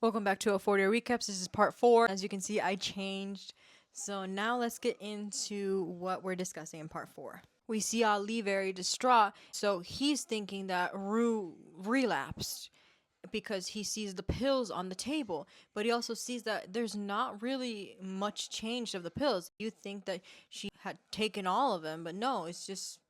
Welcome back to a 4-day recaps. This is part 4. As you can see, I changed. So now let's get into what we're discussing in part 4. We see Ali very distraught. So he's thinking that Rue relapsed because he sees the pills on the table. But he also sees that there's not really much change of the pills. You think that she had taken all of them, but no, it's just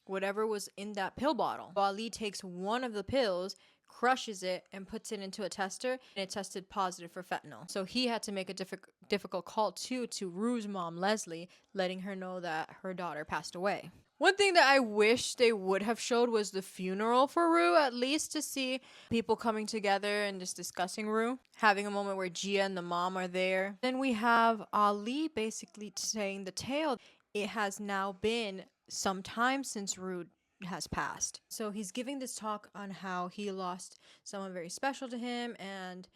whatever was in that pill bottle. Ali takes one of the pills, crushes it, and puts it into a tester, and it tested positive for fentanyl. So he had to make a difficult call to Rue's mom, Leslie, letting her know that her daughter passed away. One thing that I wish they would have showed was the funeral for Rue, at least to see people coming together and just discussing Rue. Having a moment where Gia and the mom are there. Then we have Ali basically saying the tale. It has now been some time since Rue has passed. So he's giving this talk on how he lost someone very special to him, and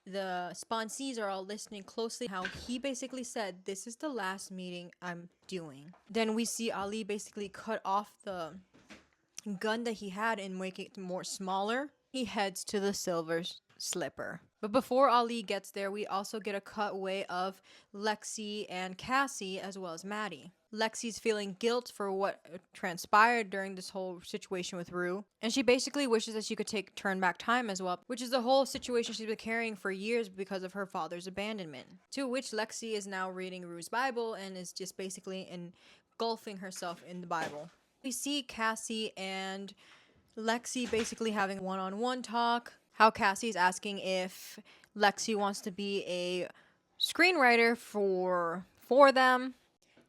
the sponsees are all listening closely. How he basically said, this is the last meeting I'm doing. Then we see Ali basically cut off the gun that he had and make it more smaller. He heads to the silver slipper. But before Ali gets there, we also get a cutaway of Lexi and Cassie as well as Maddie. Lexi's feeling guilt for what transpired during this whole situation with Rue, and she basically wishes that she could turn back time as well, which is the whole situation she's been carrying for years because of her father's abandonment. To which Lexi is now reading Rue's Bible and is just basically engulfing herself in the Bible. We see Cassie and Lexi basically having a one-on-one talk. How Cassie's asking if Lexi wants to be a screenwriter for them.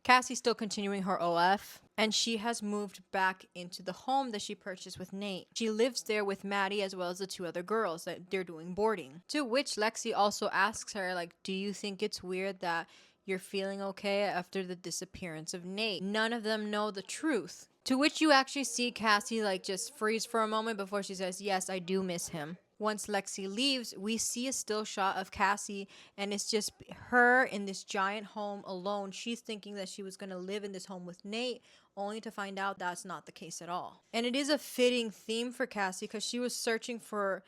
Cassie's still continuing her OF, and she has moved back into the home that she purchased with Nate. She lives there with Maddie as well as the 2 other girls that they're doing boarding. To which Lexi also asks her, like, do you think it's weird that you're feeling okay after the disappearance of Nate? None of them know the truth. To which you actually see Cassie like just freeze for a moment before she says, yes, I do miss him. Once Lexi leaves, we see a still shot of Cassie, and it's just her in this giant home alone. She's thinking that she was going to live in this home with Nate, only to find out that's not the case at all. And it is a fitting theme for Cassie because she was searching for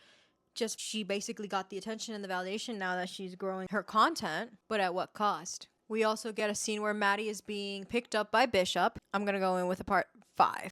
she basically got the attention and the validation now that she's growing her content, but at what cost? We also get a scene where Maddie is being picked up by Bishop. I'm going to go in with a part 5.